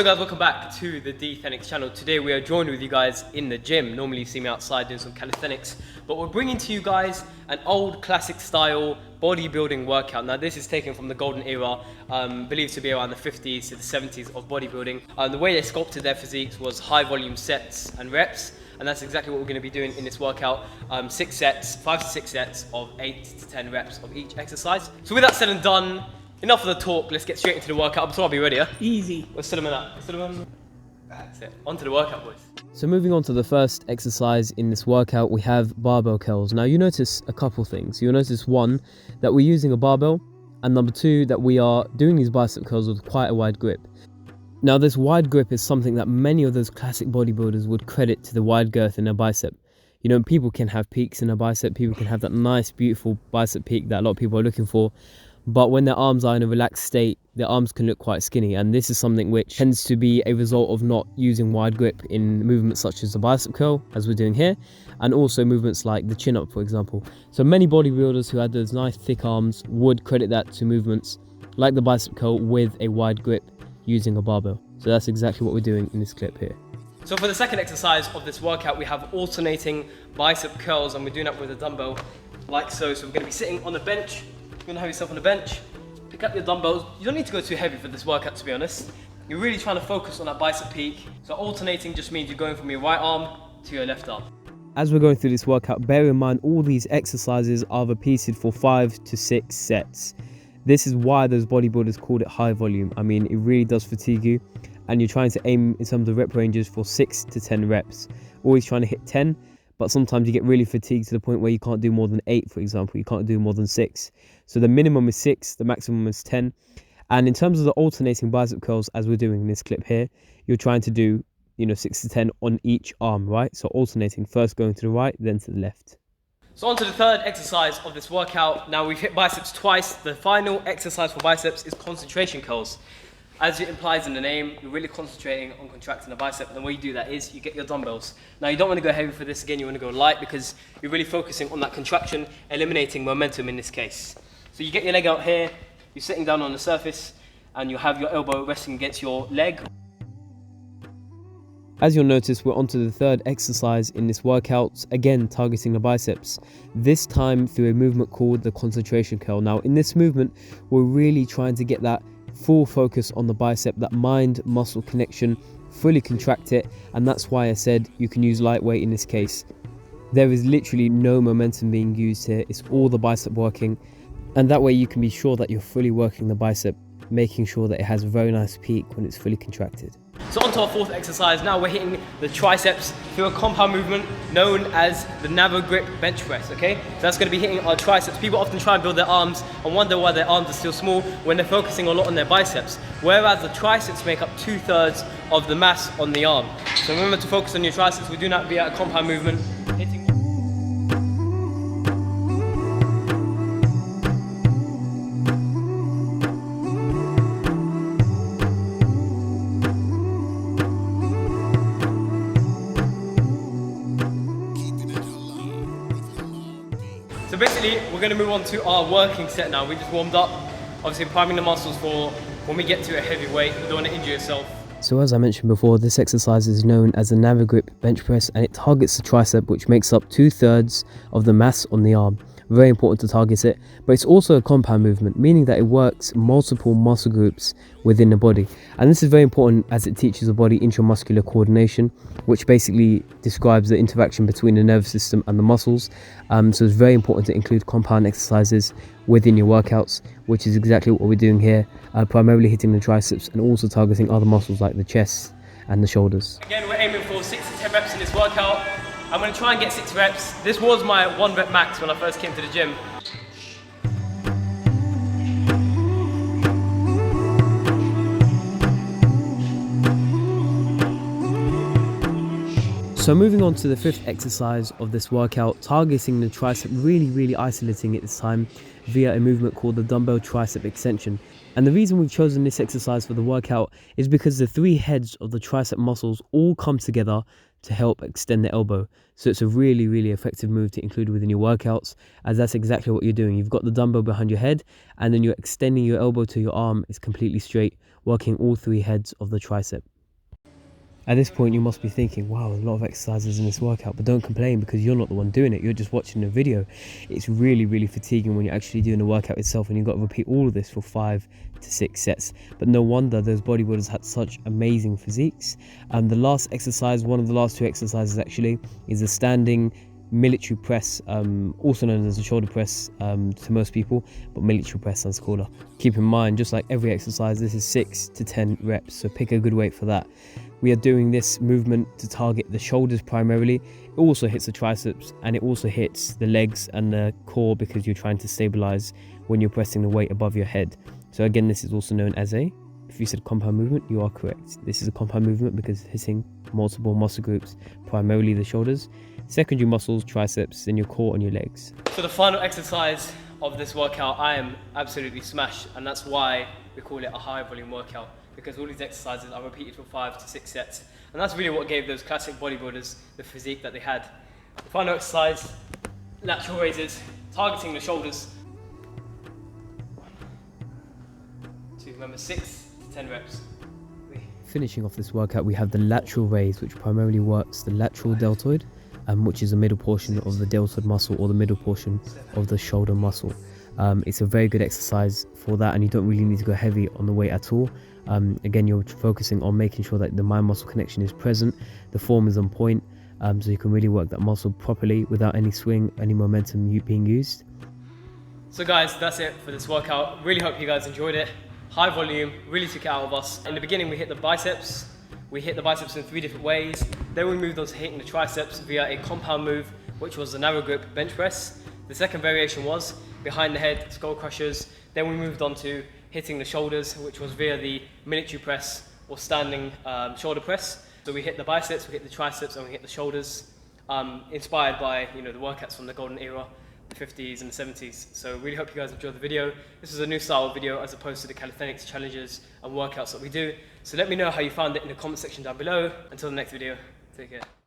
guys, welcome back to the deethenics channel. Today we are joined with you guys in the gym. Normally you see me outside doing some calisthenics, but we're bringing to you guys an old classic style bodybuilding workout. Now this is taken from the golden era, believed to be around the 50s to the 70s of bodybuilding. The way they sculpted their physiques was high volume sets and reps, and that's exactly what we're going to be doing in this workout. 5 to 6 sets of 8 to 10 reps of each exercise. So with that said and done, enough of the talk, let's get straight into the workout. I'm sorry, I'll be ready, yeah? Easy. Let's sit them in that. That's it. On to the workout, boys. So moving on to the first exercise in this workout, we have barbell curls. Now you notice a couple things. You'll notice one, that we're using a barbell, and number two, that we are doing these bicep curls with quite a wide grip. Now this wide grip is something that many of those classic bodybuilders would credit to the wide girth in their bicep. You know, people can have peaks in a bicep, people can have that nice, beautiful bicep peak that a lot of people are looking for. But when their arms are in a relaxed state, their arms can look quite skinny, and this is something which tends to be a result of not using wide grip in movements such as the bicep curl, as we're doing here, and also movements like the chin up, for example. So many bodybuilders who had those nice thick arms would credit that to movements like the bicep curl with a wide grip using a barbell. So that's exactly what we're doing in this clip here. So for the second exercise of this workout, we have alternating bicep curls, and we're doing that with a dumbbell like so. So we're going to be sitting on the bench. You're gonna have yourself on the bench, pick up your dumbbells. You don't need to go too heavy for this workout, to be honest. You're really trying to focus on that bicep peak. So alternating just means you're going from your right arm to your left arm. As we're going through this workout, bear in mind all these exercises are repeated for 5 to 6 sets. This is why those bodybuilders called it high volume. I mean, it really does fatigue you, and you're trying to aim in terms of rep ranges for 6 to 10 reps. Always trying to hit 10, but sometimes you get really fatigued to the point where you can't do more than 8, for example. You can't do more than 6. So the minimum is 6, the maximum is 10. And in terms of the alternating bicep curls, as we're doing in this clip here, you're trying to do, 6 to 10 on each arm, right? So alternating, first going to the right, then to the left. So on to the third exercise of this workout. Now we've hit biceps twice. The final exercise for biceps is concentration curls. As it implies in the name, you're really concentrating on contracting the bicep, and the way you do that is you get your dumbbells. Now you don't want to go heavy for this, again you want to go light because you're really focusing on that contraction, eliminating momentum in this case. So you get your leg out here, you're sitting down on the surface, and you have your elbow resting against your leg. As you'll notice, we're onto the third exercise in this workout, again targeting the biceps, this time through a movement called the concentration curl. Now in this movement, we're really trying to get that full focus on the bicep, that mind-muscle connection, fully contract it, and that's why I said you can use lightweight in this case. There is literally no momentum being used here, it's all the bicep working, and that way you can be sure that you're fully working the bicep, making sure that it has a very nice peak when it's fully contracted. So on to our fourth exercise. Now we're hitting the triceps through a compound movement known as the narrow grip bench press, okay? So that's going to be hitting our triceps. People often try and build their arms and wonder why their arms are still small when they're focusing a lot on their biceps, whereas the triceps make up 2/3 of the mass on the arm. So remember to focus on your triceps. We're doing that via a compound movement, hitting. So basically, we're going to move on to our working set now. We just warmed up, obviously priming the muscles for when we get to a heavy weight. You don't want to injure yourself. So as I mentioned before, this exercise is known as the narrow grip bench press, and it targets the tricep, which makes up 2/3 of the mass on the arm. Very important to target it, but it's also a compound movement, meaning that it works multiple muscle groups within the body. And this is very important as it teaches the body intramuscular coordination, which basically describes the interaction between the nervous system and the muscles. So it's very important to include compound exercises within your workouts, which is exactly what we're doing here, primarily hitting the triceps and also targeting other muscles like the chest and the shoulders. Again, we're aiming for 6 to 10 reps in this workout. I'm going to try and get 6 reps. This was my 1 rep max when I first came to the gym. So moving on to the fifth exercise of this workout, targeting the tricep, really isolating it this time via a movement called the Dumbell Tricep Extension. And the reason we've chosen this exercise for the workout is because the 3 heads of the tricep muscles all come together to help extend the elbow. So it's a really effective move to include within your workouts, as that's exactly what you're doing. You've got the dumbbell behind your head, and then you're extending your elbow to your arm is completely straight, working all 3 heads of the tricep. At this point you must be thinking, wow, a lot of exercises in this workout, but don't complain because you're not the one doing it, you're just watching the video. It's really fatiguing when you're actually doing the workout itself, and you've got to repeat all of this for 5 to 6 sets. But no wonder those bodybuilders had such amazing physiques. The last exercise, one of the last 2 exercises actually, is a standing military press, also known as a shoulder press to most people, but military press sounds cooler. Keep in mind, just like every exercise, this is 6 to 10 reps, so pick a good weight for that. We are doing this movement to target the shoulders primarily. It also hits the triceps, and it also hits the legs and the core because you're trying to stabilize when you're pressing the weight above your head. So again, this is also known as a, if you said compound movement, you are correct. This is a compound movement because it's hitting multiple muscle groups, primarily the shoulders, secondary muscles, triceps, then your core and your legs. So the final exercise of this workout, I am absolutely smashed, and that's why we call it a high volume workout, because all these exercises are repeated for 5 to 6 sets, and that's really what gave those classic bodybuilders the physique that they had. The final exercise, lateral raises, targeting the shoulders. 2, remember, 6 to 10 reps. Finishing off this workout, we have the lateral raise, which primarily works the lateral deltoid, which is the middle portion of the deltoid muscle, or the middle portion of the shoulder muscle. It's a very good exercise for that, and you don't really need to go heavy on the weight at all. Again, you're focusing on making sure that the mind muscle connection is present, the form is on point, so you can really work that muscle properly without any swing, any momentum being used. So guys, that's it for this workout. Really hope you guys enjoyed it. High volume, really took it out of us. In the beginning we hit the biceps. We hit the biceps in 3 different ways. Then we moved on to hitting the triceps via a compound move, which was the narrow grip bench press. The second variation was behind the head, skull crushers. Then we moved on to hitting the shoulders, which was via the military press or standing shoulder press. So we hit the biceps, we hit the triceps, and we hit the shoulders, inspired by the workouts from the golden era, the 50s and the 70s. So really hope you guys enjoyed the video. This is a new style of video as opposed to the calisthenics challenges and workouts that we do. So let me know how you found it in the comment section down below. Until the next video, take care.